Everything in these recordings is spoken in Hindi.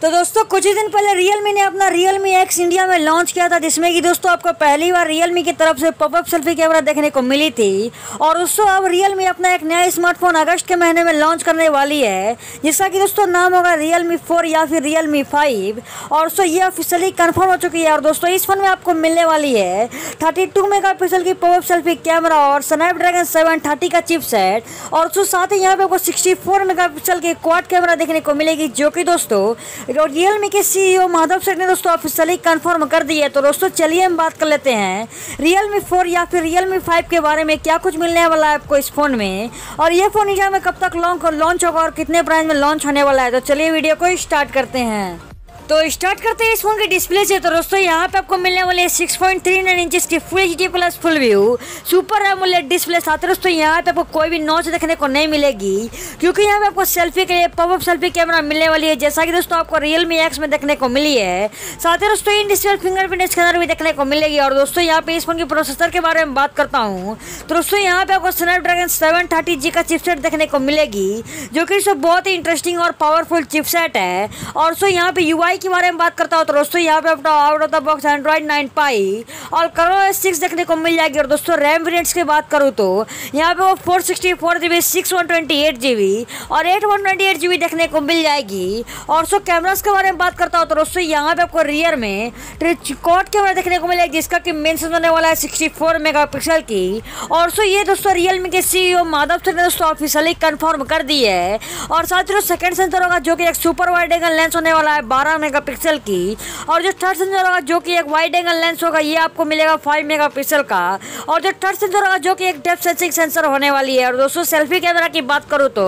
तो दोस्तों कुछ ही दिन पहले Realme ने अपना Realme X इंडिया में लॉन्च किया था, जिसमें कि दोस्तों आपको पहली बार Realme की तरफ से पॉपअप सेल्फी कैमरा देखने को मिली थी। और दोस्तों अब Realme अपना एक नया स्मार्टफोन अगस्त के महीने में लॉन्च करने वाली है, जिसका कि दोस्तों नाम होगा Realme 4 या फिर Realme 5। और दोस्तों ये ऑफिशियली कंफर्म हो चुकी है। और दोस्तों इस फोन में आपको मिलने वाली है 32 मेगापिक्सल की पॉपअप सेल्फी कैमरा और स्नैपड्रैगन 730 का चिपसेट। और दोस्तों साथ ही यहाँ पे आपको 64 मेगापिक्सल की क्वाड कैमरा देखने को मिलेगी, जो कि दोस्तों Realme के CEO माधव सेठ ने दोस्तों ऑफिशियली कंफर्म कर दी है। तो दोस्तों चलिए हम बात कर लेते हैं Realme 4 या फिर Realme 5 के बारे में, क्या कुछ मिलने वाला है आपको इस फोन में, और ये फोन इंडिया में कब तक लॉन्च होगा और कितने प्राइस में लॉन्च होने वाला है। तो चलिए वीडियो को स्टार्ट करते हैं। तो स्टार्ट करते हैं इस फोन के डिस्प्ले से। तो दोस्तों यहाँ पे आपको मिलने वाली है 6.39 इंचेस की full HD plus full view super AMOLED display. साथ ही दोस्तों यहाँ पे आपको कोई भी नॉच देखने को नहीं मिलेगी, क्योंकि यहाँ पे आपको सेल्फी के लिए पॉपअप सेल्फी कैमरा मिलने वाली है, जैसा कि दोस्तों आपको Realme X में देखने को मिली है। साथ ही दोस्तों इन डिस्प्ले फिंगरप्रिंट स्कैनर भी देखने को मिलेगी। और दोस्तों यहाँ पे इस फोन के प्रोसेसर के बारे में बात करता हूँ तो दोस्तों यहाँ पे आपको स्नैपड्रैगन 730G का चिपसेट देखने को मिलेगी, जो कि बहुत ही इंटरेस्टिंग और पावरफुल चिपसेट है। और दोस्तों यहाँ पे UI के बारे में बात करता हूँ तो दोस्तों यहाँ पे आपको out of the box Android 9 Pie और ColorOS 6 देखने को मिल जाएगी। और दोस्तों रैम वेरिएंट्स की बात करूँ तो यहाँ पे वो 464GB 6/128GB और 8/128GB देखने को मिल जाएगी। और दोस्तों कैमरास के बारे में बात करता हूँ तो दोस्तों यहाँ पे आपको रियर में क्वाड कैमरा देखने को मिलेगी, जिसका कि मेन सेंसर होने वाला है 64 मेगापिक्सल की। और दोस्तों ये दोस्तों Realme के CEO माधव सेठ ने दोस्तों ऑफिशियली कंफर्म कर दी है। और साथ ही सेकंड सेंसर होगा, जो कि एक सुपर वाइड एंगल लेंस होने वाला है 12 मेगापिक्सल की। और जो थर्ड सेंसर होगा, जो कि एक वाइड एंगल लेंस होगा, ये आपको मिलेगा 5 मेगापिक्सल का। और जो थर्ड सेंसर होगा, जो कि एक डेप्थ सेंसिंग सेंसर होने वाली है। और दोस्तों सेल्फी कैमरा की बात करूँ तो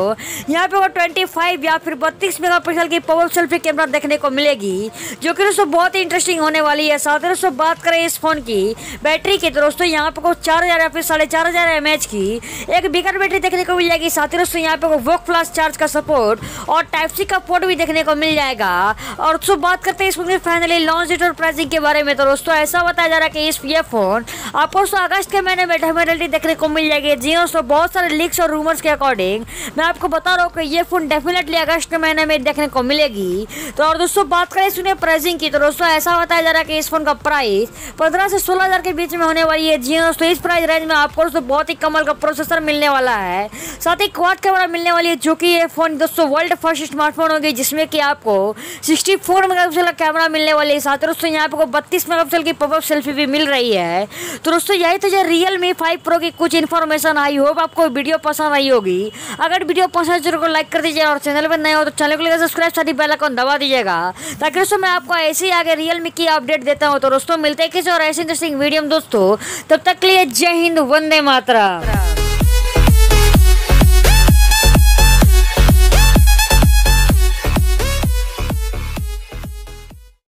यहाँ पे वो 25 या फिर 32 मेगापिक्सल की पॉपअप सेल्फी कैमरा देखने को मिलेगी, जो कि दोस्तों बहुत ही इंटरेस्टिंग होने वाली है। साथ ही दोस्तों बात करें इस फोन की बैटरी की तो दोस्तों यहाँ पे 4000 या फिर 4500 mAh की एक बिगर बैटरी देखने को मिल जाएगी। साथ ही दोस्तों यहाँ पे वोक फ्लाश चार्ज का सपोर्ट और टाइप सी का पोर्ट भी देखने को मिल जाएगा। और दोस्तों बात करते हैं इस फोन की फाइनली लॉन्च डेट और प्राइसिंग के बारे में। तो दोस्तों ऐसा बताया जा रहा है कि ये फोन आपको अगस्त के महीने में डेफिनेटली देखने को मिल जाएगी। जी दोस्तों बहुत सारे लीक्स और रूमर्स के अकॉर्डिंग मैं आपको बता रहा हूँ कि ये फोन डेफिनेटली अगस्त के महीने में देखने को मिलेगी। तो और दोस्तों बात करें इसमें प्राइसिंग की तो दोस्तों ऐसा बताया जा रहा है कि इस फोन का प्राइस 15 से 16,000 के बीच में होने वाली है। जी दोस्तों इस प्राइस रेंज में आपको दोस्तों बहुत ही कमाल का प्रोसेसर मिलने वाला है, साथ ही क्वाड कैमरा मिलने वाली है, जो कि ये फोन दोस्तों वर्ल्ड फर्स्ट स्मार्टफोन होगी, जिसमें कि आपको 64 मेगापिक्सल का कैमरा मिलने वाली है। साथ ही दोस्तों यहाँ पे 32 मेगापिक्सल की पॉपअप सेल्फी भी मिल रही है। तो दोस्तों यही तो Realme 5 Pro की कुछ इन्फॉर्मेशन। आई होप आपको वीडियो पसंद आई होगी। अगर वीडियो पसंद है जरूर लाइक कर दीजिए, और चैनल पर नए हो तो चैनल को सब्सक्राइब साथ ही बेल आइकन दबा दीजिएगा, ताकि दोस्तों मैं आपको ऐसे ही आगे Realme की अपडेट देता हूँ। तो दोस्तों मिलते हैं किसी और ऐसे इंटरेस्टिंग वीडियो में दोस्तों, तब तक के लिए जय हिंद, वंदे मातरम।